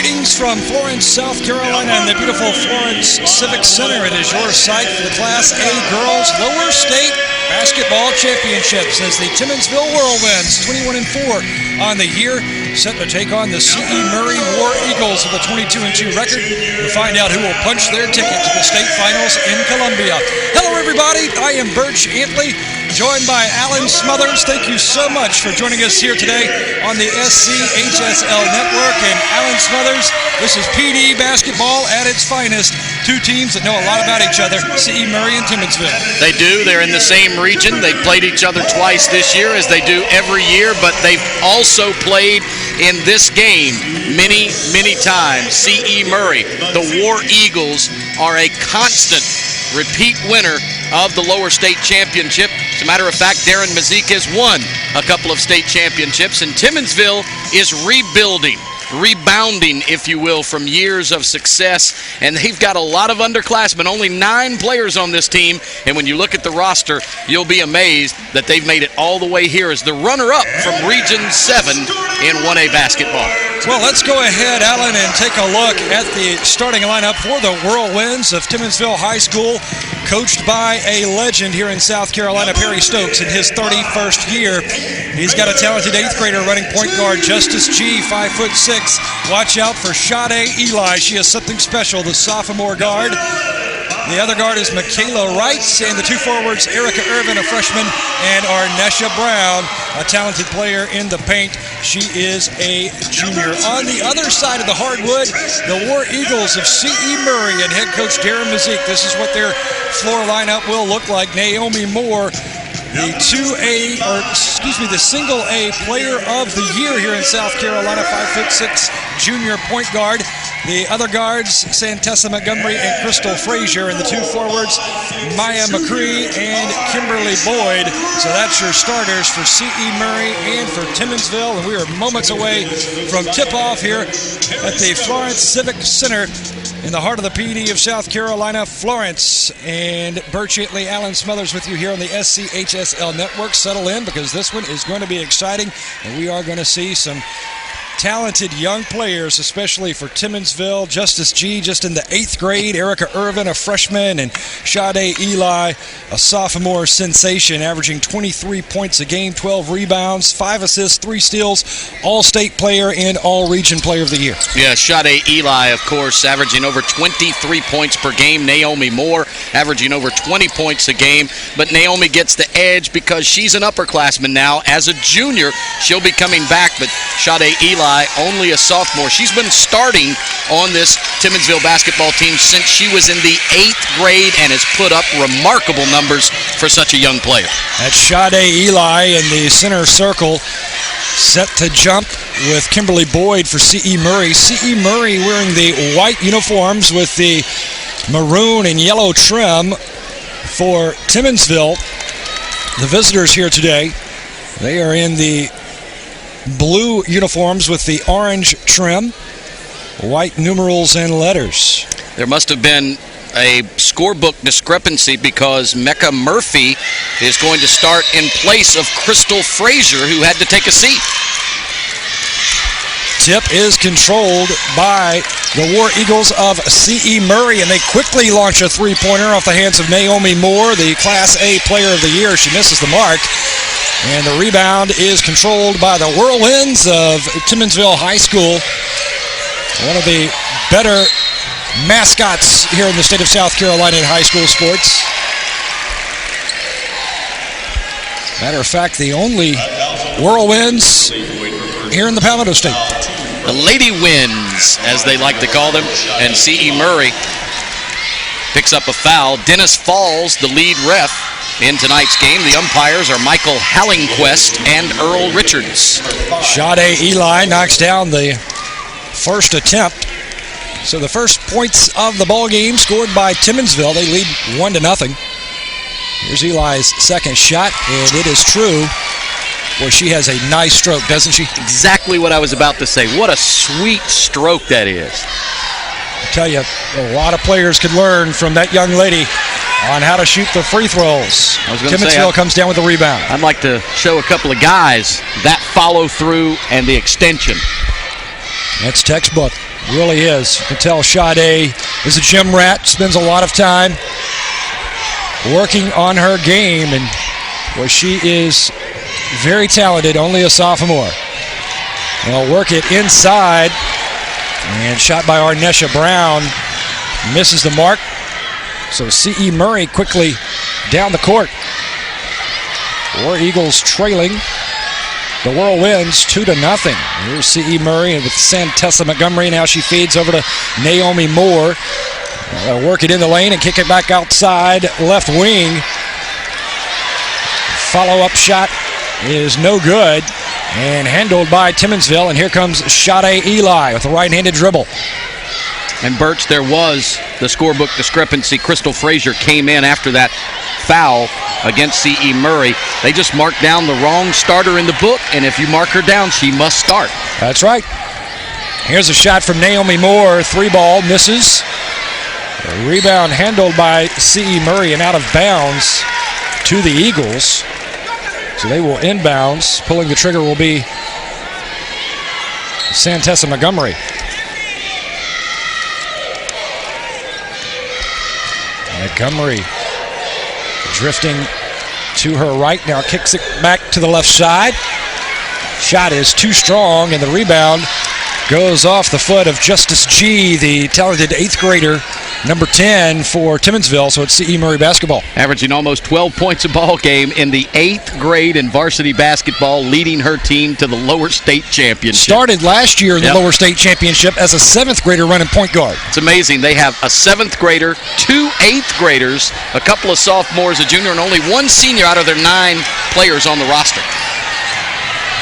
Greetings from Florence, South Carolina, and the beautiful Florence Civic Center. It is your site for the Class A Girls Lower State Basketball Championships as the Timmonsville Whirlwinds, 21-4 on the year, set to take on the C.E. Murray War Eagles with a 22-2 record to find out who will punch their ticket to the state finals in Columbia. Hello, everybody. I am Birch Antley, joined by Alan Smothers. Thank you so much for joining us here today on the SCHSL Network. And Alan Smothers, this is PD basketball at its finest. Two teams that know a lot about each other, C.E. Murray and Timmonsville. They do. They're in the same region. They played each other twice this year, as they do every year, but they've also played in this game many, many times. C.E. Murray, the War Eagles, are a constant repeat winner of the lower state championship. As a matter of fact, Darren Mazik has won a couple of state championships, and Timmonsville is rebounding, if you will, from years of success, and they've got a lot of underclassmen, only 9 players on this team, and when you look at the roster, you'll be amazed that they've made it all the way here as the runner-up from Region 7 in 1A basketball. Well, let's go ahead, Alan, and take a look at the starting lineup for the Whirlwinds of Timmonsville High School, coached by a legend here in South Carolina, Perry Stokes, in his 31st year. He's got a talented 8th grader running point guard, Justice G, 5'6". Watch out for Sade Eli. She is something special, the sophomore guard. The other guard is Michaela Wright, and the two forwards, Erica Irvin, a freshman, and Arnesha Brown, a talented player in the paint. She is a junior. On the other side of the hardwood, the War Eagles of C.E. Murray and head coach Darren Mazik. This is what their floor lineup will look like. Naomi Moore, the single A player of the year here in South Carolina, 5'6" junior point guard. The other guards, Santessa Montgomery and Crystal Frazier, and the two forwards, Maya McCree and Kimberly Boyd. So that's your starters for C.E. Murray and for Timmonsville, and we are moments away from tip-off here at the Florence Civic Center in the heart of the PD of South Carolina, Florence. And Birch Antley, Alan Smothers with you here on the SCHSL Network. Settle in, because this one is going to be exciting, and we are going to see some talented young players, especially for Timmonsville. Justice G, just in the 8th grade. Erica Irvin, a freshman, and Sade Eli, a sophomore sensation, averaging 23 points a game, 12 rebounds, 5 assists, 3 steals, all-state player and all-region player of the year. Yeah, Sade Eli, of course, averaging over 23 points per game. Naomi Moore averaging over 20 points a game. But Naomi gets the edge because she's an upperclassman now. As a junior, she'll be coming back, but Sade Eli, only a sophomore. She's been starting on this Timmonsville basketball team since she was in the 8th grade and has put up remarkable numbers for such a young player. That's Sade Eli in the center circle, set to jump with Kimberly Boyd for C.E. Murray. C.E. Murray wearing the white uniforms with the maroon and yellow trim for Timmonsville. The visitors here today, they are in the blue uniforms with the orange trim, white numerals and letters. There must have been a scorebook discrepancy because Mecca Murphy is going to start in place of Crystal Frazier, who had to take a seat. Tip is controlled by the War Eagles of C.E. Murray, and they quickly launch a three-pointer off the hands of Naomi Moore, the Class A player of the year. She misses the mark. And the rebound is controlled by the Whirlwinds of Timmonsville High School, one of the better mascots here in the state of South Carolina in high school sports. Matter of fact, the only Whirlwinds here in the Palmetto State. The Lady Winds, as they like to call them, and C.E. Murray picks up a foul. Dennis Falls, the lead ref in tonight's game. The umpires are Michael Hallingquest and Earl Richards. Sade Eli knocks down the first attempt. So the first points of the ball game scored by Timmonsville. They lead 1-0. Here's Eli's second shot, and it is true. Boy, she has a nice stroke, doesn't she? Exactly what I was about to say. What a sweet stroke that is. I tell you, a lot of players could learn from that young lady on how to shoot the free throws. Timmonsville comes down with the rebound. I'd like to show a couple of guys that follow through and the extension. That's textbook. Really is. You can tell Sade is a gym rat, spends a lot of time working on her game, and well, she is very talented, only a sophomore. They'll work it inside, and shot by Arnesha Brown. Misses the mark. So C.E. Murray quickly down the court. War Eagles trailing the Whirlwinds 2-0. Here's C.E. Murray with Santessa Montgomery. Now she feeds over to Naomi Moore. Work it in the lane and kick it back outside left wing. Follow-up shot is no good and handled by Timmonsville. And here comes Sade Eli with a right-handed dribble. And Birch, there was the scorebook discrepancy. Crystal Frazier came in after that foul against C.E. Murray. They just marked down the wrong starter in the book, and if you mark her down, she must start. That's right. Here's a shot from Naomi Moore. 3-ball, misses. A rebound handled by C.E. Murray and out of bounds to the Eagles. So they will inbounds. Pulling the trigger will be Santessa Montgomery. Montgomery drifting to her right, now kicks it back to the left side. Shot is too strong, and the rebound goes off the foot of Justice G, the talented 8th grader, number 10 for Timmonsville, so it's C.E. Murray basketball. Averaging almost 12 points a ball game in the 8th grade in varsity basketball, leading her team to the lower state championship. Started last year in the lower state championship as a 7th grader running point guard. It's amazing. They have a 7th grader, 2 8th graders, a couple of sophomores, a junior, and only 1 senior out of their 9 players on the roster.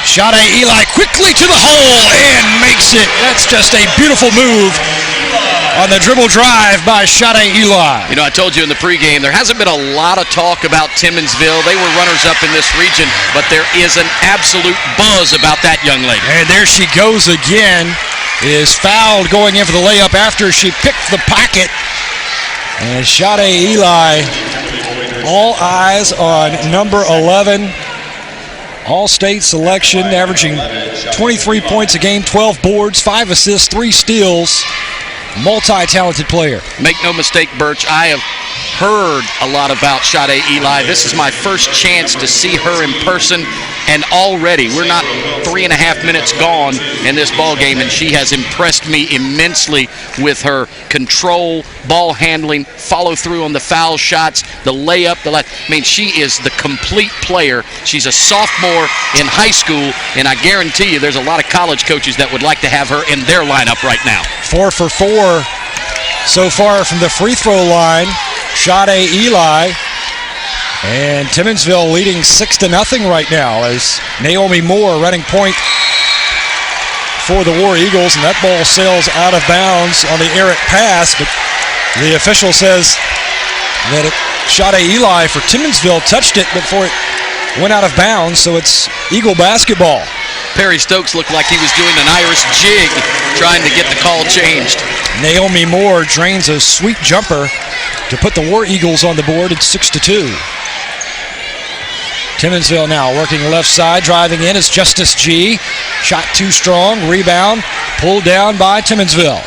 Sade Eli quickly to the hole and makes it. That's just a beautiful move on the dribble drive by Sade Eli. You know, I told you in the pregame, there hasn't been a lot of talk about Timmonsville. They were runners-up in this region, but there is an absolute buzz about that young lady. And there she goes again. Is fouled going in for the layup after she picked the pocket. And Sade Eli, all eyes on number 11. All-state selection, averaging 23 points a game, 12 boards, 5 assists, 3 steals. Multi-talented player. Make no mistake, Birch, I have heard a lot about Sade Eli. This is my first chance to see her in person, and already we're not 3.5 minutes gone in this ball game, and she has impressed me immensely with her control, ball handling, follow through on the foul shots, the layup, she is the complete player. She's a sophomore in high school, and I guarantee you there's a lot of college coaches that would like to have her in their lineup right now. 4 for 4 so far from the free throw line. Sade Eli, and Timmonsville leading 6-0 right now as Naomi Moore running point for the War Eagles, and that ball sails out of bounds on the errant pass, but the official says that Sade Eli for Timmonsville touched it before it went out of bounds, so it's Eagle basketball. Perry Stokes looked like he was doing an Irish jig trying to get the call changed. Naomi Moore drains a sweet jumper to put the War Eagles on the board at 6-2. Timmonsville now working left side, driving in is Justice G. Shot too strong, rebound, pulled down by Timmonsville.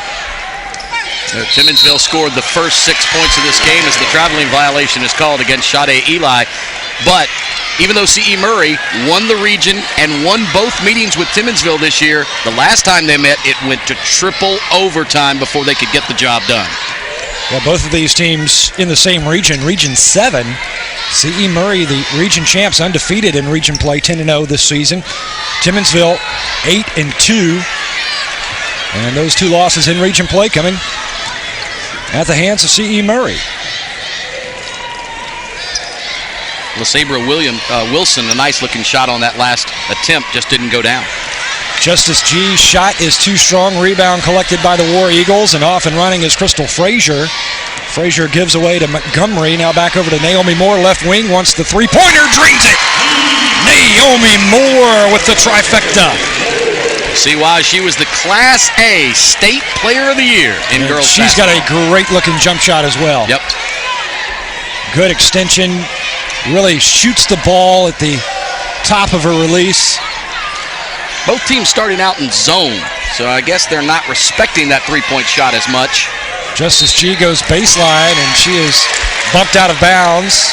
Timmonsville scored the first 6 points of this game as the traveling violation is called against Sade Eli. But even though C.E. Murray won the region and won both meetings with Timmonsville this year, the last time they met, it went to triple overtime before they could get the job done. Well, both of these teams in the same region, Region 7. C.E. Murray, the region champs, undefeated in region play, 10-0 this season. Timmonsville, 8-2. And those 2 losses in region play coming at the hands of C.E. Murray. LeSabra Wilson, a nice-looking shot on that last attempt, just didn't go down. Justice G's shot is too strong. Rebound collected by the War Eagles, and off and running is Crystal Frazier. Frazier gives away to Montgomery. Now back over to Naomi Moore, left wing, wants the three-pointer, drains it. Naomi Moore with the trifecta. See why she was the Class A State Player of the Year in girls basketball. She's got a great-looking jump shot as well. Yep. Good extension. Really shoots the ball at the top of her release. Both teams starting out in zone So I guess they're not respecting that three-point shot as much. Justice G goes baseline, and she is bumped out of bounds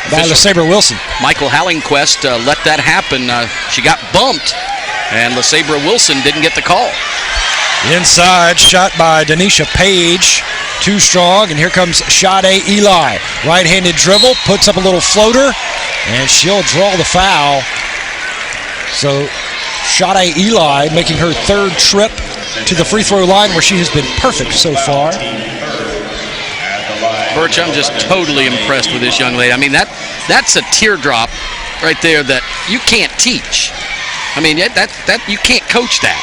by LeSabre Wilson. Michael Hallingquest let that happen. She got bumped, and LeSabre Wilson didn't get the call. Inside shot by Denisha Page. Too strong, and here comes Sade Eli. Right-handed dribble, puts up a little floater, and she'll draw the foul. So Sade Eli making her third trip to the free throw line, where she has been perfect so far. Birch, I'm just totally impressed with this young lady. I mean, that's a teardrop right there that you can't teach. I mean, that you can't coach that.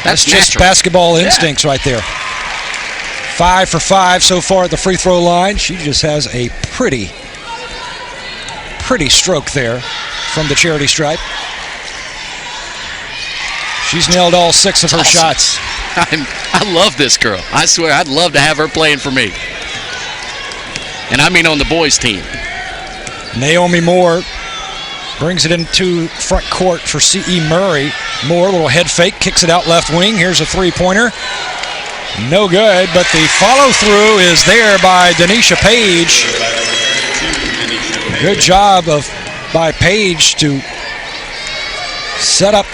That's just basketball instincts right there. 5 for 5 so far at the free throw line. She just has a pretty stroke there from the charity stripe. She's nailed all 6 of her shots. I love this girl. I swear, I'd love to have her playing for me. And I mean on the boys' team. Naomi Moore brings it into front court for C.E. Murray. Moore, little head fake, kicks it out left wing. Here's a three-pointer. No good, but the follow-through is there by Denisha Page. Good job by Page to set up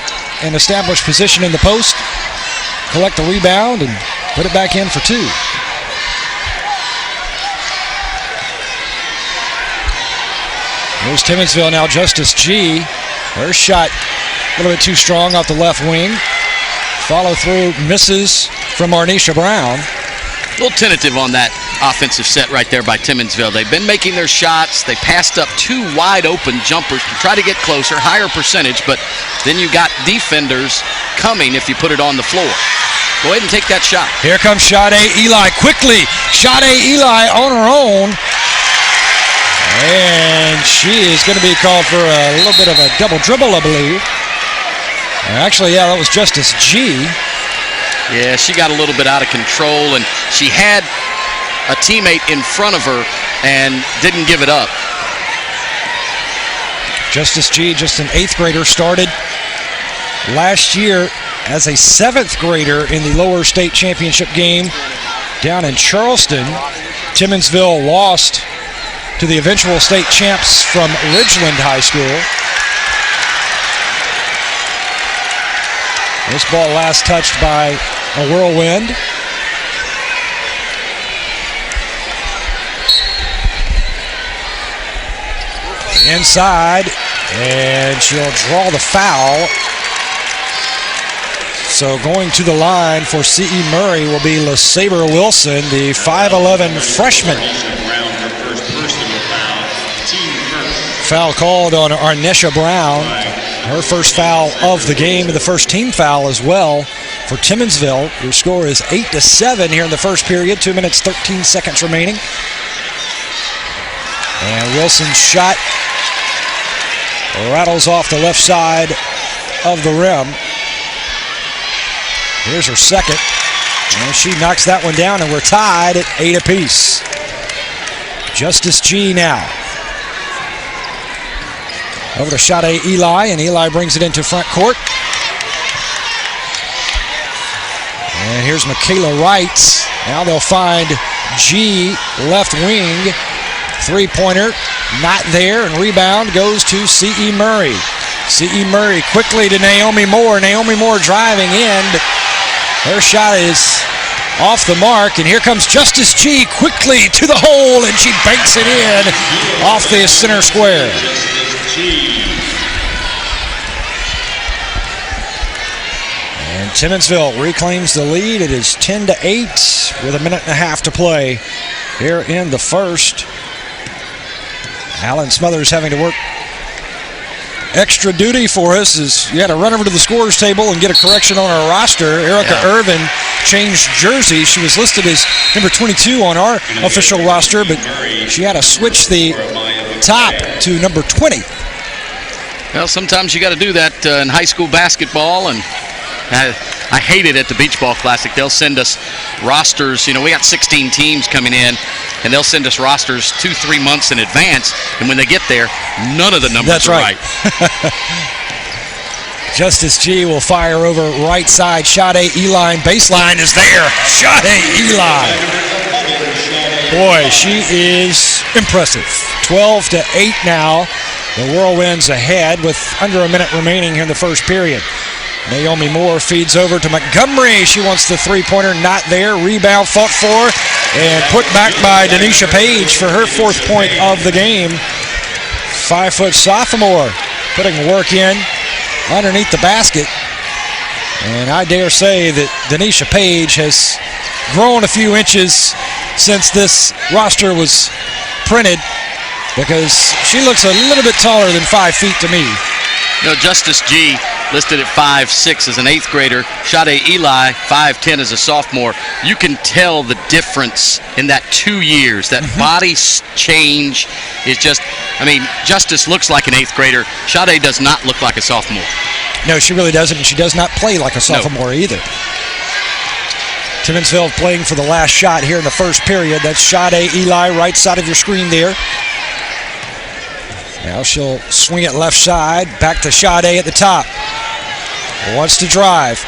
and establish position in the post, collect the rebound, and put it back in for 2. Here's Timmonsville now, Justice G. Her shot a little bit too strong off the left wing. Follow through misses from Arnisha Brown. A little tentative on that offensive set right there by Timmonsville. They've been making their shots. They passed up 2 wide open jumpers to try to get closer, higher percentage, but then you got defenders coming if you put it on the floor. Go ahead and take that shot. Here comes Sade Eli quickly. Sade Eli on her own. And she is going to be called for a little bit of a double dribble, I believe. Actually, yeah, that was Justice G. Yeah, she got a little bit out of control, and she had a teammate in front of her and didn't give it up. Justice G, just an 8th grader, started last year as a 7th grader in the lower state championship game down in Charleston. Timmonsville lost to the eventual state champs from Ridgeland High School. This ball last touched by a Whirlwind. Inside, and she'll draw the foul. So going to the line for C.E. Murray will be LeSabre Wilson, the 5'11 freshman. Foul called on Arnisha Brown. Her first foul of the game, and the first team foul as well for Timmonsville. Your score is 8-7 here in the first period. 2 minutes, 13 seconds remaining. And Wilson's shot rattles off the left side of the rim. Here's her second. And she knocks that one down, and we're tied at 8 apiece. Justice G now. Over to Sade Eli, and Eli brings it into front court. And here's Michaela Wright. Now they'll find G, left wing. Three-pointer, not there, and rebound goes to C.E. Murray. C.E. Murray quickly to Naomi Moore. Naomi Moore driving in, but her shot is off the mark, and here comes Justice G quickly to the hole, and she banks it in off the center square. And Timmonsville reclaims the lead. It is 10-8 with a minute and a half to play here in the first. Alan Smothers having to work extra duty for us as you had to run over to the scorers table and get a correction on our roster. Erica Irvin changed jersey. She was listed as number 22 on our official roster, but she had to switch the top to number 20. Well, sometimes you got to do that in high school basketball, and I hate it at the Beach Ball Classic. They'll send us rosters. You know, we got 16 teams coming in, and they'll send us rosters 2-3 months in advance, and when they get there, none of the numbers are right. Justice G will fire over right side. Sade Eli. Baseline is there. Sade Eli. Boy, she is impressive. 12-8 now. The Whirlwinds ahead with under a minute remaining here in the first period. Naomi Moore feeds over to Montgomery. She wants the three-pointer, not there. Rebound fought for and put back by Denisha Page for her 4th point of the game. 5-foot sophomore putting work in underneath the basket. And I dare say that Denisha Page has grown a few inches since this roster was printed, because she looks a little bit taller than 5 feet to me. Justice G listed at 5'6" as an 8th grader. Sade Eli, 5'10" as a sophomore. You can tell the difference in that 2 years. That body change is just, Justice looks like an 8th grader. Sade does not look like a sophomore. No, she really doesn't, and she does not play like a sophomore either. Timmonsville playing for the last shot here in the first period. That's Sade Eli, right side of your screen there. Now she'll swing it left side, back to Sade at the top. Wants to drive.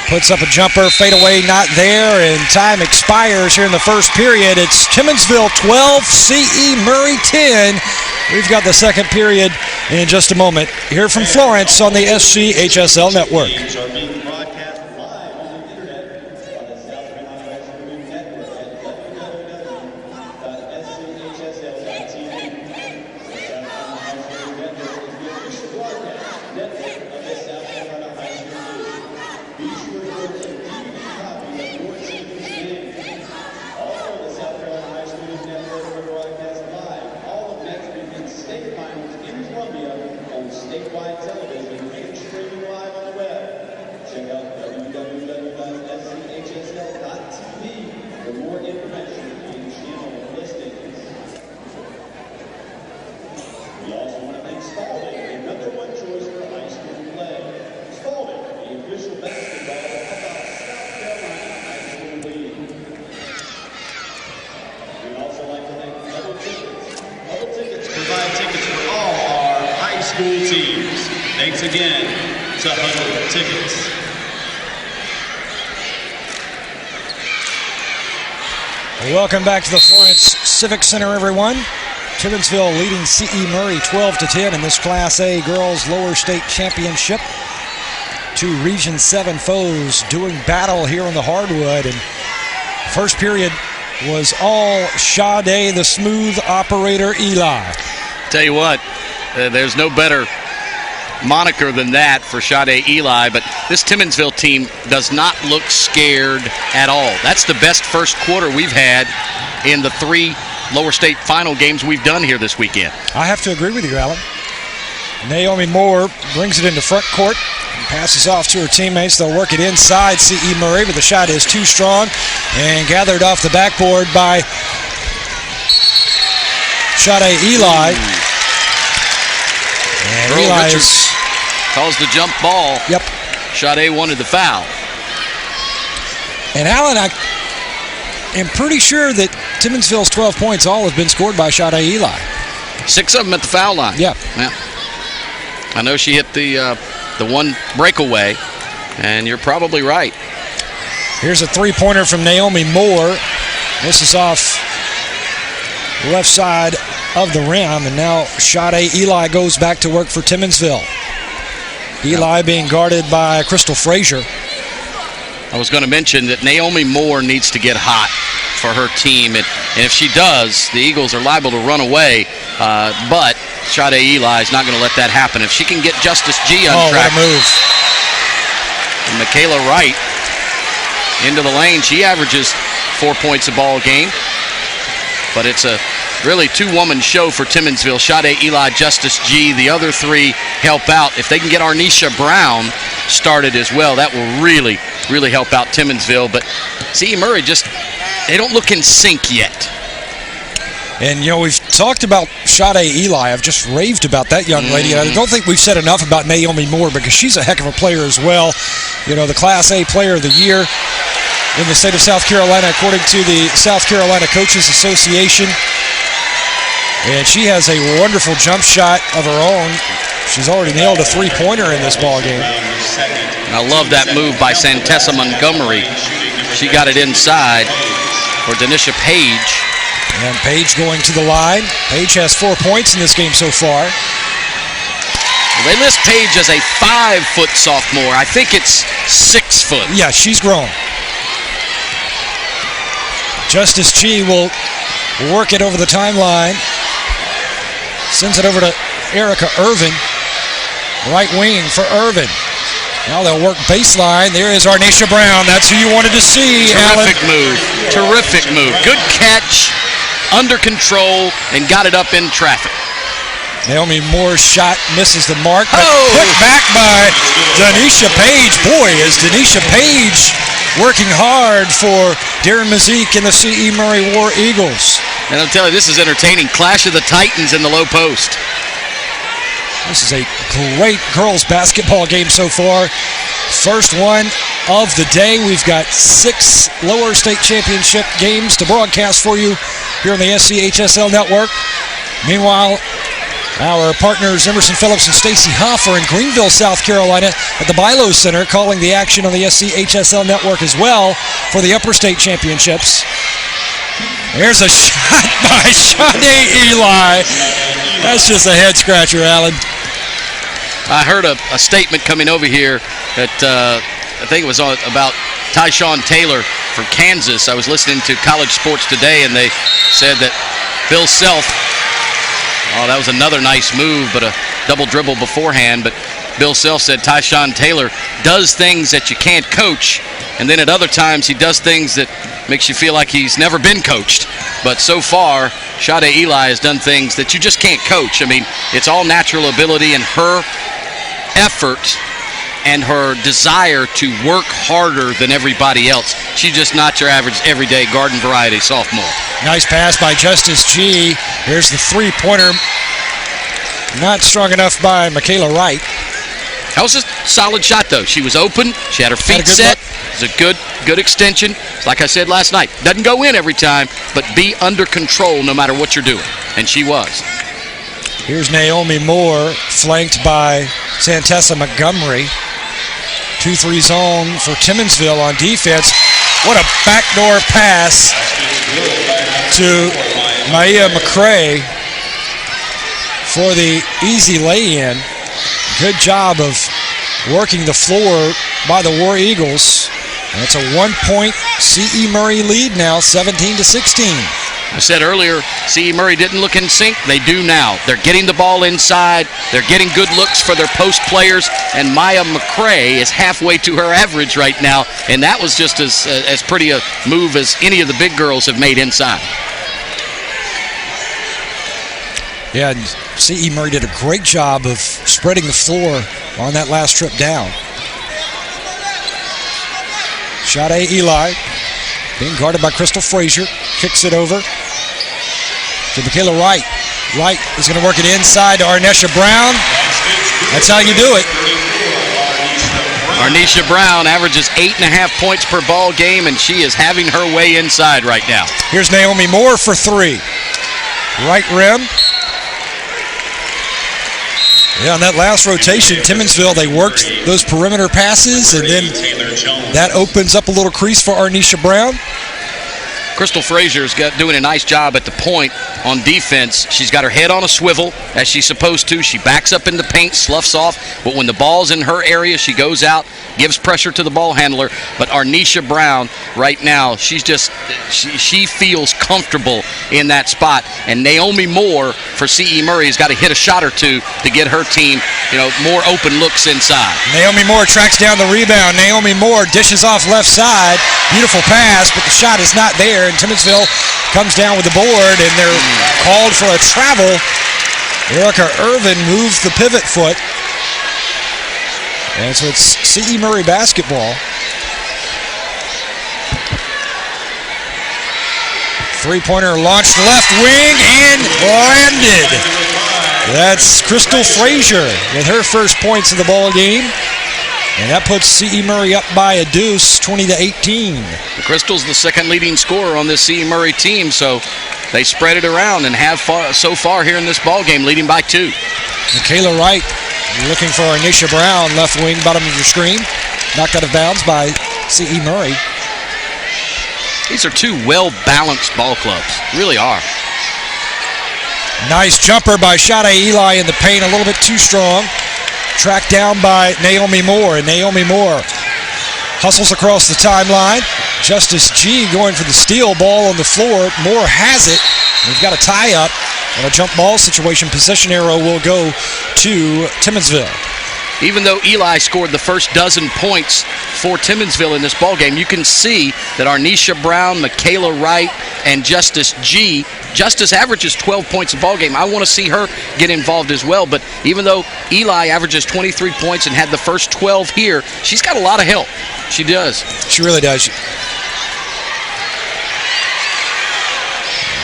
Puts up a jumper, fade away, not there, and time expires here in the first period. It's Timmonsville 12, C.E. Murray 10. We've got the second period in just a moment. Here from Florence on the SCHSL Network. Welcome back to the Florence Civic Center, everyone. Timmonsville leading C.E. Murray 12-10 in this Class A Girls Lower State Championship. 2 Region 7 foes doing battle here on the hardwood. And first period was all Sade, the smooth operator, Eli. Tell you what, there's no better moniker than that for Sade Eli, but this Timmonsville team does not look scared at all. That's the best first quarter we've had in the 3 lower state final games we've done here this weekend. I have to agree with you, Alan. Naomi Moore brings it into front court and passes off to her teammates. They'll work it inside C.E. Murray, but the shot is too strong and gathered off the backboard by Sade Eli. And Earl Eli Richards calls the jump ball. Yep. Sade wanted the foul. And Alan, I am pretty sure that Timmonsville's 12 points all have been scored by Sade Eli. 6 of them at the foul line. Yep. Yeah. I know she hit the one breakaway, and you're probably right. Here's a three-pointer from Naomi Moore. This is off left side of the rim, and now Sade Eli goes back to work for Timmonsville. Eli being guarded by Crystal Frazier. I was going to mention that Naomi Moore needs to get hot for her team, and if she does, the Eagles are liable to run away, but Sade Eli is not going to let that happen. If she can get Justice G on track. What a move. And Michaela Wright into the lane. She averages 4 points a ball game, but it's a really 2-woman show for Timmonsville. Sade Eli, Justice G, the other 3 help out. If they can get Arnisha Brown started as well, that will really, really help out Timmonsville. But C.E. Murray they don't look in sync yet. And, we've talked about Sade Eli. I've just raved about that young lady. And I don't think we've said enough about Naomi Moore, because she's a heck of a player as well. The Class A Player of the Year in the state of South Carolina, according to the South Carolina Coaches Association. And she has a wonderful jump shot of her own. She's already nailed a three-pointer in this ball game. I love that move by Santessa Montgomery. She got it inside for Denisha Page. And Page going to the line. Page has 4 points in this game so far. They list Page as a 5-foot sophomore. I think it's 6 foot. Yeah, she's grown. Justice Chi will work it over the timeline. Sends it over to Erica Irvin. Right wing for Irvin. Now they'll work baseline. There is Arnisha Brown. That's who you wanted to see, Terrific Alan. move. Terrific move. Good catch, under control, and got it up in traffic. Naomi Moore's shot misses the mark, but Oh! put back by Denisha Page. Boy, is Denisha Page working hard for Darren Mazik and the C.E. Murray War Eagles. And I'll tell you, this is entertaining. Clash of the Titans in the low post. This is a great girls basketball game so far. First one of the day. We've got 6 lower state championship games to broadcast for you here on the SCHSL network. Meanwhile, our partners Emerson Phillips and Stacy Huff are in Greenville, South Carolina at the Bilo Center calling the action on the SCHSL network as well for the upper state championships. There's a shot by Sade Eli. That's just a head scratcher, Alan. I heard a statement coming over here that I think it was about Tyshawn Taylor from Kansas. I was listening to College Sports Today, and they said that Bill Self, that was another nice move, but a double dribble beforehand. But Bill Self said Tyshawn Taylor does things that you can't coach, and then at other times he does things that makes you feel like he's never been coached. But so far, Sade Eli has done things that you just can't coach. I mean, it's all natural ability and her effort and her desire to work harder than everybody else. She's just not your average, everyday garden variety sophomore. Nice pass by Justice G. Here's the three-pointer. Not strong enough by Michaela Wright. That was a solid shot, though. She was open. She had her feet set. It was a good extension. Like I said last night, doesn't go in every time, but be under control no matter what you're doing. And she was. Here's Naomi Moore, flanked by Santessa Montgomery. 2-3 zone for Timmonsville on defense. What a backdoor pass to Maya McCrae for the easy lay-in. Good job of working the floor by the War Eagles. And it's a 1-point C.E. Murray lead now, 17-16. I said earlier, C.E. Murray didn't look in sync. They do now. They're getting the ball inside. They're getting good looks for their post players. And Maya McCrae is halfway to her average right now. And that was just as pretty a move as any of the big girls have made inside. Yeah, and C.E. Murray did a great job of spreading the floor on that last trip down. Sade Eli being guarded by Crystal Frazier. Kicks it over to Michaela Wright. Wright is going to work it inside to Arnisha Brown. That's how you do it. Arnisha Brown averages 8.5 points per ball game, and she is having her way inside right now. Here's Naomi Moore for 3. Right rim. Yeah, on that last rotation, Timmonsville, they worked those perimeter passes, and then that opens up a little crease for Arnisha Brown. Crystal Frazier's doing a nice job at the point on defense. She's got her head on a swivel, as she's supposed to. She backs up in the paint, sloughs off, but when the ball's in her area, she goes out, gives pressure to the ball handler. But Arnisha Brown, right now, she feels comfortable in that spot. And Naomi Moore for C.E. Murray has got to hit a shot or two to get her team, more open looks inside. Naomi Moore tracks down the rebound. Naomi Moore dishes off left side. Beautiful pass, but the shot is not there. And Timmonsville comes down with the board, and they're called for a travel. Erica Irvin moves the pivot foot. And so it's C.E. Murray basketball. Three-pointer launched left wing and landed. That's Crystal Frazier with her first points of the ball game. And that puts C.E. Murray up by a deuce, 20-18. Crystal's the second leading scorer on this C.E. Murray team, so they spread it around and have so far here in this ball game, leading by 2. Michaela Wright Looking for Anisha Brown, left wing, bottom of your screen. Knocked out of bounds by C.E. Murray. These are two well-balanced ball clubs. Really are. Nice jumper by Sade Eli in the paint, a little bit too strong. Tracked down by Naomi Moore, and Naomi Moore hustles across the timeline. Justice G going for the steal, ball on the floor. Moore has it. We've got a tie-up on a jump ball situation. Possession arrow will go to Timmonsville. Even though Eli scored the first dozen points for Timmonsville in this ballgame, you can see that Arnisha Brown, Michaela Wright, and Justice G. Justice averages 12 points a ballgame. I want to see her get involved as well. But even though Eli averages 23 points and had the first 12 here, she's got a lot of help. She does. She really does.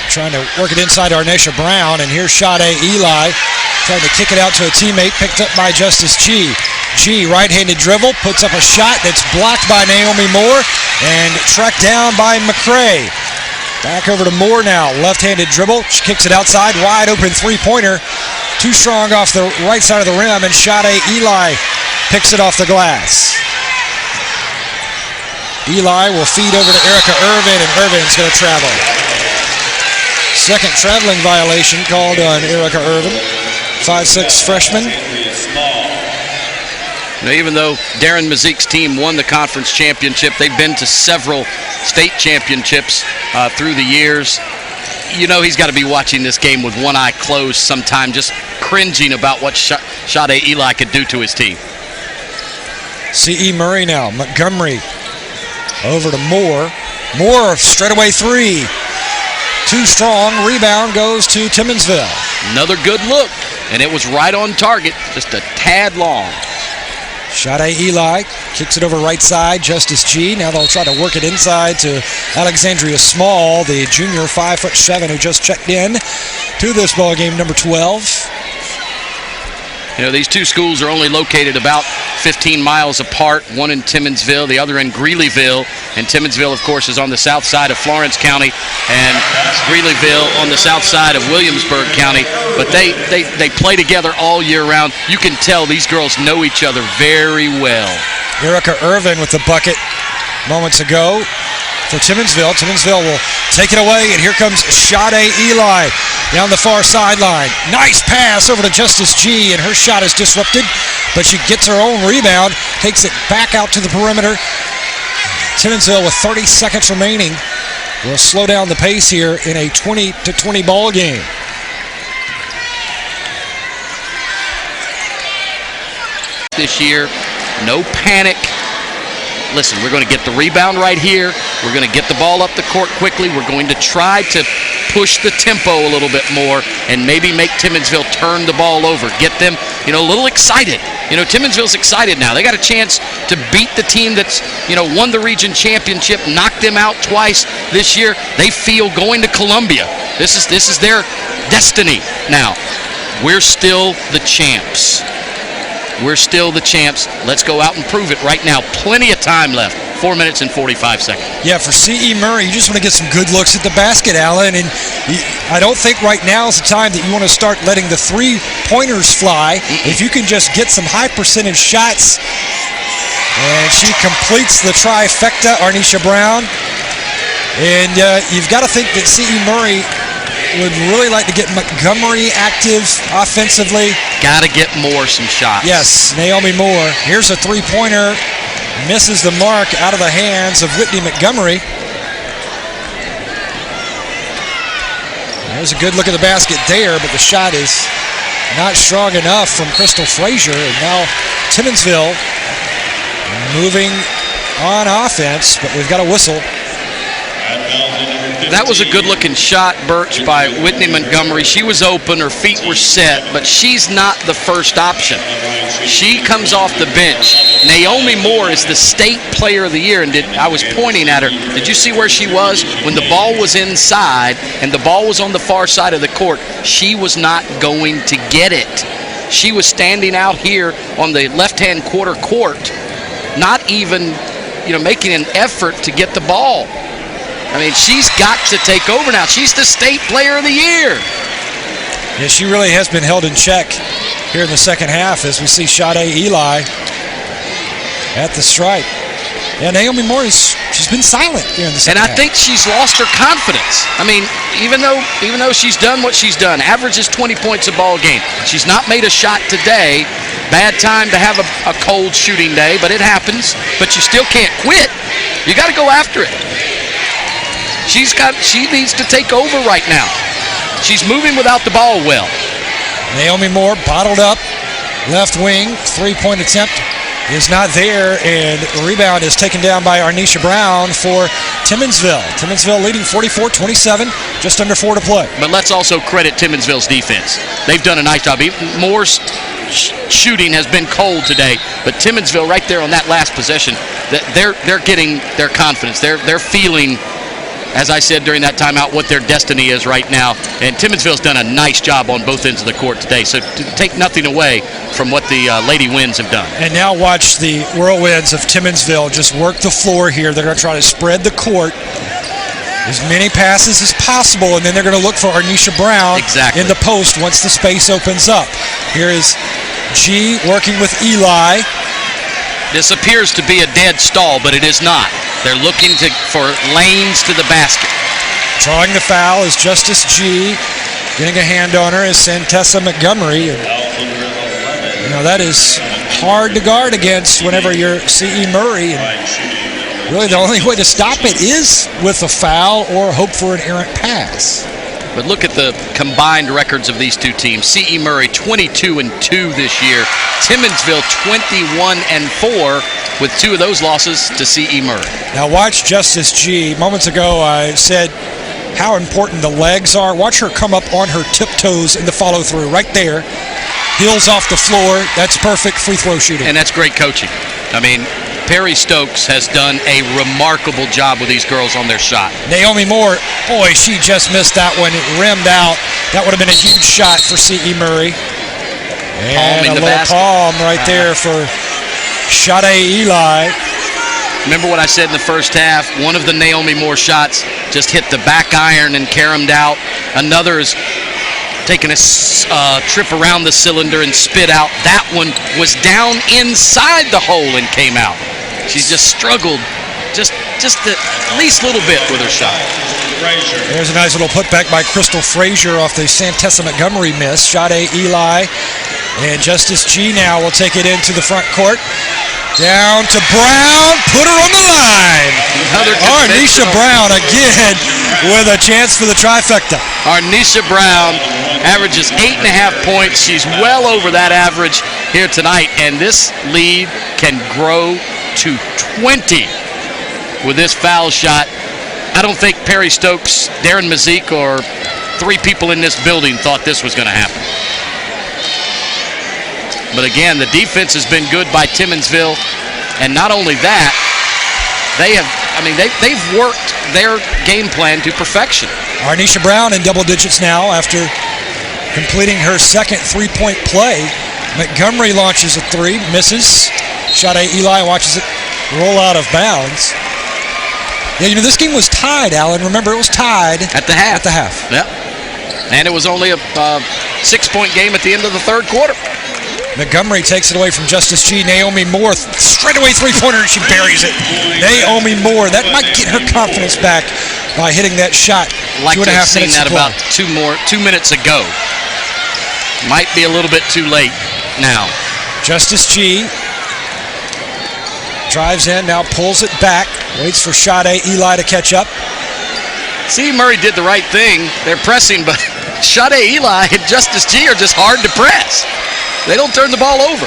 Trying to work it inside Arnisha Brown, and here's Sade Eli trying to kick it out to a teammate, picked up by Justice G. G, right-handed dribble, puts up a shot that's blocked by Naomi Moore and tracked down by McCray. Back over to Moore now, left-handed dribble, she kicks it outside, wide open three-pointer, too strong off the right side of the rim, and Sade Eli picks it off the glass. Eli will feed over to Erica Irvin, and Irvin's going to travel. Second traveling violation called on Erica Irvin, 5'6" freshman. Now, even though Darren Mazik's team won the conference championship, they've been to several state championships through the years. You know he's got to be watching this game with one eye closed sometime, just cringing about what Sade Eli could do to his team. C.E. Murray now, Montgomery over to Moore. Moore straightaway three. Too strong, rebound goes to Timmonsville. Another good look, and it was right on target, just a tad long. Sade Eli kicks it over right side, Justice G. Now they'll try to work it inside to Alexandria Small, the junior 5'7" who just checked in to this ball game, number 12. You know, these two schools are only located about 15 miles apart, one in Timmonsville, the other in Greeleyville. And Timmonsville, of course, is on the south side of Florence County, and Greeleyville on the south side of Williamsburg County. But they play together all year round. You can tell these girls know each other very well. Erica Irvin with the bucket moments ago for Timmonsville. Timmonsville will take it away, and here comes Sade Eli down the far sideline. Nice pass over to Justice G, and her shot is disrupted, but she gets her own rebound, takes it back out to the perimeter. Timmonsville with 30 seconds remaining will slow down the pace here in a 20-20 ball game. This year, no panic. Listen, we're going to get the rebound right here. We're going to get the ball up the court quickly. We're going to try to push the tempo a little bit more and maybe make Timmonsville turn the ball over. Get them, a little excited. Timmonsville's excited now. They got a chance to beat the team that's, won the region championship, knocked them out twice this year. They feel going to Columbia. This is their destiny now. We're still the champs. We're still the champs. Let's go out and prove it right now. Plenty of time left. 4 minutes and 45 seconds. Yeah, for C.E. Murray, you just want to get some good looks at the basket, Alan. And I don't think right now is the time that you want to start letting the three-pointers fly. If you can just get some high percentage shots. And she completes the trifecta, Arnisha Brown. And you've got to think that C.E. Murray would really like to get Montgomery active offensively. Got to get Moore some shots. Yes, Naomi Moore. Here's a three-pointer. Misses the mark out of the hands of Whitney Montgomery. There's a good look at the basket there, but the shot is not strong enough from Crystal Frazier. And now Timmonsville moving on offense, but we've got a whistle. That was a good-looking shot, Birch, by Whitney Montgomery. She was open, her feet were set, but she's not the first option. She comes off the bench. Naomi Moore is the state player of the year, and I was pointing at her. Did you see where she was? When the ball was inside and the ball was on the far side of the court, she was not going to get it. She was standing out here on the left-hand quarter court, not even, making an effort to get the ball. I mean, she's got to take over now. She's the state player of the year. Yeah, she really has been held in check here in the second half as we see Sade Eli at the stripe. Yeah, Naomi Moore she's been silent here in the second half. And I think she's lost her confidence. I mean, even though she's done what she's done, averages 20 points a ball game. She's not made a shot today. Bad time to have a cold shooting day, but it happens. But you still can't quit. You got to go after it. She needs to take over right now. She's moving without the ball well. Naomi Moore bottled up, left wing, three-point attempt is not there, and rebound is taken down by Arnisha Brown for Timmonsville. Timmonsville leading 44-27, just under 4 to play. But let's also credit Timmonsville's defense. They've done a nice job. Moore's shooting has been cold today, but Timmonsville right there on that last possession, they're getting their confidence. They're feeling, as I said during that timeout, what their destiny is right now. And Timmonsville's done a nice job on both ends of the court today. So to take nothing away from what the Lady Winds have done. And now watch the Whirlwinds of Timmonsville just work the floor here. They're going to try to spread the court, as many passes as possible, and then they're going to look for Arnisha Brown in the post once the space opens up. Here is G working with Eli. This appears to be a dead stall, but it is not. They're looking for lanes to the basket. Drawing the foul is Justice G. Getting a hand on her is Santessa Montgomery. And, that is hard to guard against whenever you're C.E. Murray. And really, the only way to stop it is with a foul or hope for an errant pass. But look at the combined records of these two teams. C.E. Murray 22-2 this year. Timmonsville 21-4 with 2 of those losses to C.E. Murray. Now watch Justice G. Moments ago I said how important the legs are. Watch her come up on her tiptoes in the follow-through right there. Heels off the floor. That's perfect free throw shooting. And that's great coaching. I mean, Perry Stokes has done a remarkable job with these girls on their shot. Naomi Moore, boy, she just missed that one. It rimmed out. That would have been a huge shot for C.E. Murray. And a little palm right there for Sade Eli. Remember what I said in the first half? One of the Naomi Moore shots just hit the back iron and caromed out. Another is taking a trip around the cylinder and spit out. That one was down inside the hole and came out. She's just struggled just at least a little bit with her shot. There's a nice little putback by Crystal Frazier off the Santessa Montgomery miss. Sade Eli and Justice G now will take it into the front court. Down to Brown, put her on the line. Arnisha Brown again with a chance for the trifecta. Arnisha Brown averages 8.5 points. She's well over that average here tonight, and this lead can grow to 20 with this foul shot. I don't think Perry Stokes, Darren Mazik, or 3 people in this building thought this was going to happen. But again, the defense has been good by Timmonsville, and not only that, they've worked their game plan to perfection. Arnisha Brown in double digits now after completing her second three-point play. Montgomery launches a 3, misses. Sade Eli watches it roll out of bounds. Yeah, this game was tied, Alan. Remember, it was tied at the half. Yep. And it was only a 6-point game at the end of the third quarter. Montgomery takes it away from Justice G. Naomi Moore, straightaway three-pointer, and she buries it. Naomi Moore, that might get her confidence back by hitting that shot. Like to have seen that about 2 minutes ago. Might be a little bit too late now. Justice G drives in, now pulls it back, waits for Sade Eli to catch up. See, Murray did the right thing. They're pressing, but Sade Eli and Justice G are just hard to press. They don't turn the ball over.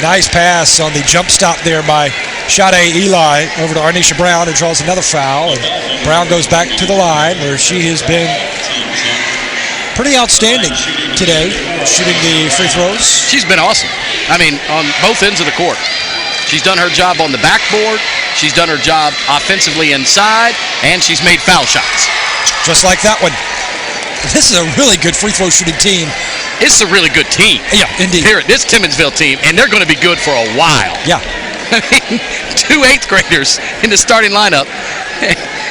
Nice pass on the jump stop there by Sade Eli over to Arnisha Brown, who draws another foul. And Brown goes back to the line where she has been pretty outstanding today, shooting the free throws. She's been awesome. I mean, on both ends of the court. She's done her job on the backboard. She's done her job offensively inside, and she's made foul shots. Just like that one. This is a really good free throw shooting team. It's a really good team. Yeah, indeed. Here, this Timmonsville team, and they're going to be good for a while. Yeah. I mean, 2 8th graders in the starting lineup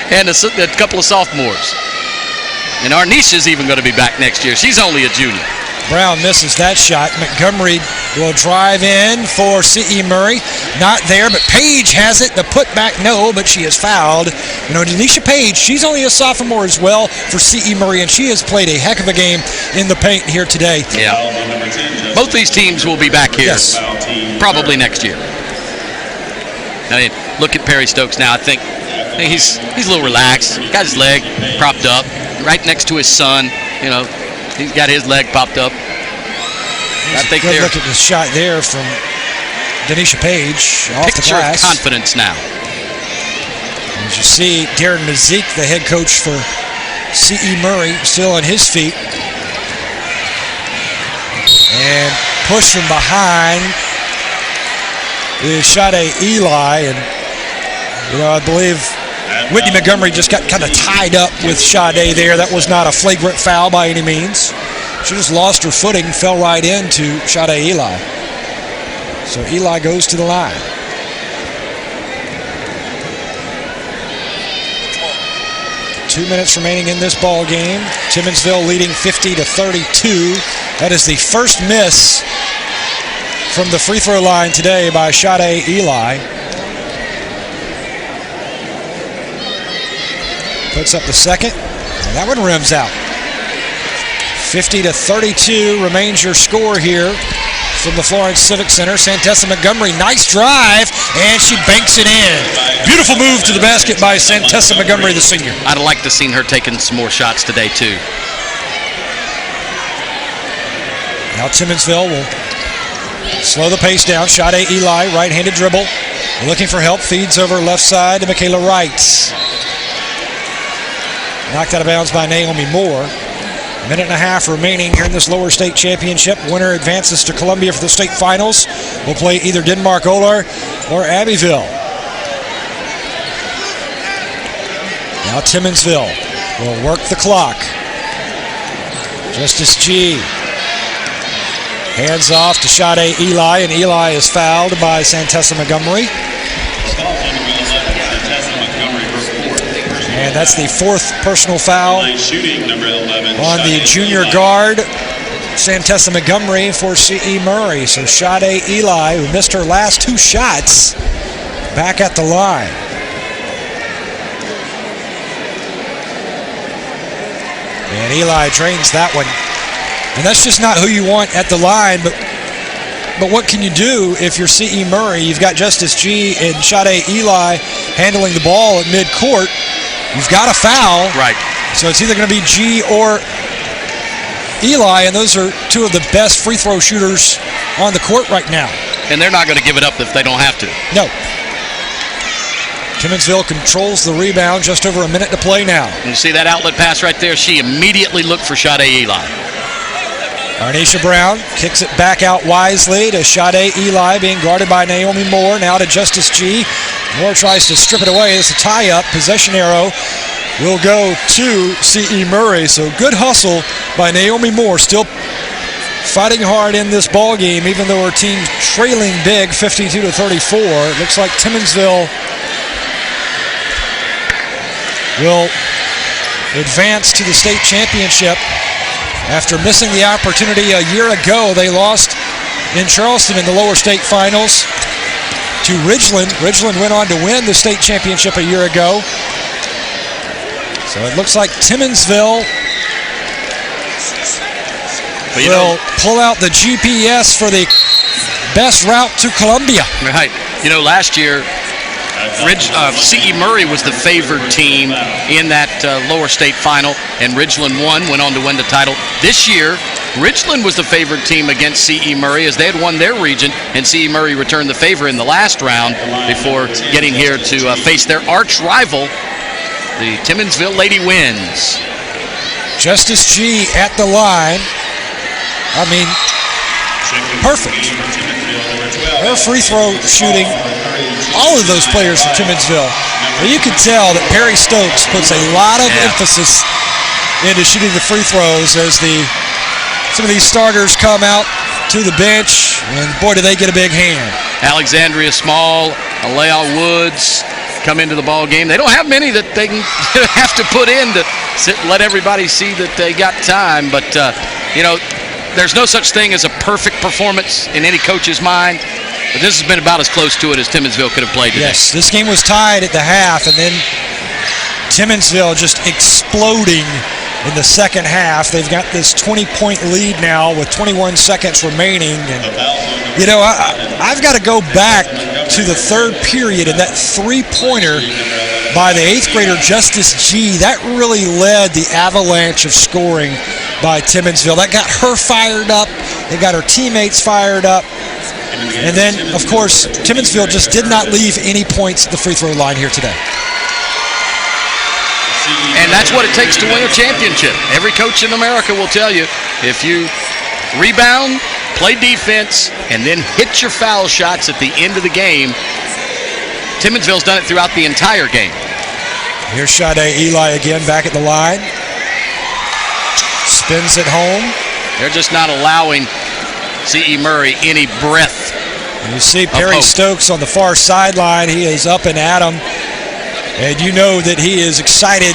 and a couple of sophomores. And Arnisha's even going to be back next year. She's only a junior. Brown misses that shot. Montgomery will drive in for C.E. Murray. Not there, but Page has it. The putback, no, but she is fouled. You know, Denisha Page, she's only a sophomore as well for C.E. Murray, and she has played a heck of a game in the paint here today. Yeah. Both these teams will be back here probably next year. I mean, look at Perry Stokes now. I think he's a little relaxed. Got his leg propped up right next to his son. You know, he's got his leg popped up. I think good look at the shot there from Denisha Page off the glass. Picture of confidence now. As you see, Darren Mazik, the head coach for C.E. Murray, still on his feet. And push from behind is Sade Eli. And, you know, I believe Whitney Montgomery just got kind of tied up with Sade there. That was not a flagrant foul by any means. She just lost her footing, fell right into Sade Eli. So Eli goes to the line. Two minutes remaining in this ball game. Timmonsville leading 50-32. That is the first miss from the free throw line today by Sade Eli. Puts up the second, and that one rims out. 50-32 remains your score here from the Florence Civic Center. Santessa Montgomery, nice drive, and she banks it in. Beautiful move to the basket by Santessa Montgomery, the senior. I'd like to see her taking some more shots today, too. Now Timmonsville will slow the pace down. Sade Eli, right-handed dribble. Looking for help, feeds over left side to Michaela Wright. Knocked out of bounds by Naomi Moore. Minute and a half remaining here in this lower state championship. Winner advances to Columbia for the state finals. Will play either Denmark Olar or Abbeville. Now Timmonsville will work the clock. Justice G. Hands off to Sade Eli, and Eli is fouled by Santessa Montgomery. And that's the fourth personal foul on the junior guard, Santessa Montgomery, for C.E. Murray. So Sade Eli, who missed her last two shots, back at the line. And Eli drains that one. And that's just not who you want at the line, but what can you do if you're C.E. Murray? You've got Justice G and Sade Eli handling the ball at midcourt. You've got a foul. Right. So it's either going to be G or Eli, and those are two of the best free throw shooters on the court right now. And they're not going to give it up if they don't have to. No. Timmonsville controls the rebound, just over a minute to play now. You see that outlet pass right there? She immediately looked for Sade Eli. Arnisha Brown kicks it back out wisely to Sade Eli, being guarded by Naomi Moore. Now to Justice G. Moore tries to strip it away. It's a tie-up. Possession arrow will go to C.E. Murray. So good hustle by Naomi Moore. Still fighting hard in this ball game, even though her team trailing big, 52-34. It looks like Timmonsville will advance to the state championship. After missing the opportunity a year ago, they lost in Charleston in the lower state finals to Ridgeland. Ridgeland went on to win the state championship a year ago. So it looks like Timmonsville will pull out the GPS for the best route to Columbia. Right. You know, last year, C.E. Murray was the favored team in that lower state final, and Ridgeland went on to win the title. This year, Ridgeland was the favored team against C.E. Murray, as they had won their region, and C.E. Murray returned the favor in the last round before getting here to face their arch rival, the Timmonsville Lady Winds. Justice G at the line. I mean, perfect. Her free throw shooting, all of those players from Timmonsville. Well, you can tell that Perry Stokes puts a lot of emphasis into shooting the free throws as some of these starters come out to the bench, and boy, do they get a big hand. Alexandria Small, Alea Woods come into the ball game. They don't have many that they can have to put in to let everybody see that they got time, but you know, there's no such thing as a perfect performance in any coach's mind, but this has been about as close to it as Timmonsville could have played today. Yes, this game was tied at the half, and then Timmonsville just exploding in the second half. They've got this 20-point lead now with 21 seconds remaining. And, you know, I've got to go back to the third period, and that three-pointer by the 8th grader Justice G, that really led the avalanche of scoring by Timmonsville. That got her fired up. It got her teammates fired up. And then, of course, Timmonsville just did not leave any points at the free throw line here today. And that's what it takes to win a championship. Every coach in America will tell you, if you rebound, play defense, and then hit your foul shots at the end of the game. Timmonsville's done it throughout the entire game. Here's Sade Eli again back at the line. Spins it home. They're just not allowing C.E. Murray any breath. And you see Perry Stokes on the far sideline. He is up and at him. And you know that he is excited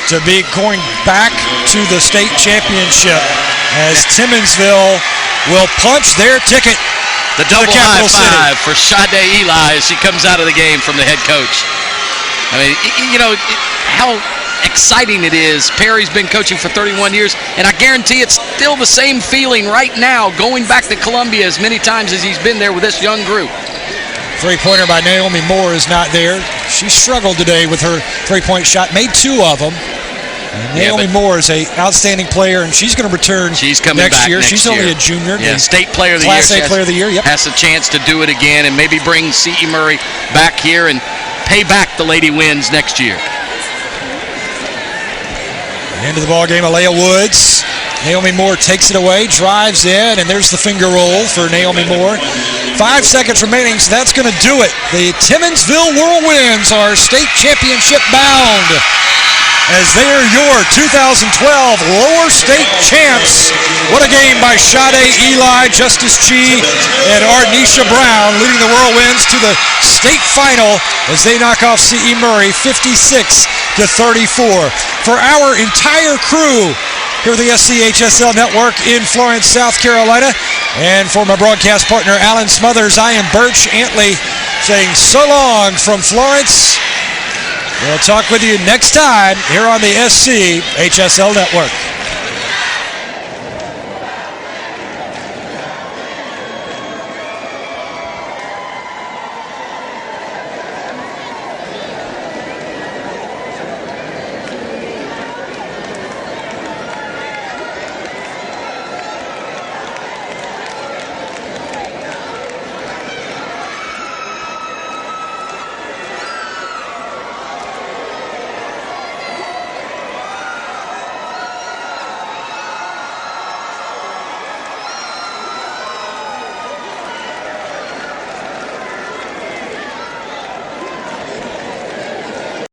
to be going back to the state championship as Timmonsville will punch their ticket. The double high five for Sade Eli as she comes out of the game from the head coach. I mean, you know, how exciting it is. Perry's been coaching for 31 years, and I guarantee it's still the same feeling right now going back to Columbia as many times as he's been there with this young group. Three-pointer by Naomi Moore is not there. She struggled today with her three-point shot, made two of them. And Naomi Moore is an outstanding player, and she's going to return next year. She's only a junior. Yeah, State Player of the Year. Class A Player of the Year, yep. Has a chance to do it again and maybe bring C.E. Murray back here and pay back the Lady Winds next year. End of the ball game, Alea Woods. Naomi Moore takes it away, drives in, and there's the finger roll for Naomi Moore. 5 seconds remaining, so that's going to do it. The Timmonsville Whirlwinds are state championship bound as they are your 2012 lower state champs. What a game by Sade Eli, Justice Chi, and Arnisha Brown, leading the Whirlwinds to the state final as they knock off C.E. Murray 56-34. For our entire crew here at the SCHSL Network in Florence, South Carolina, and for my broadcast partner Alan Smothers, I am Birch Antley saying so long from Florence. We'll talk with you next time here on the SCHSL Network.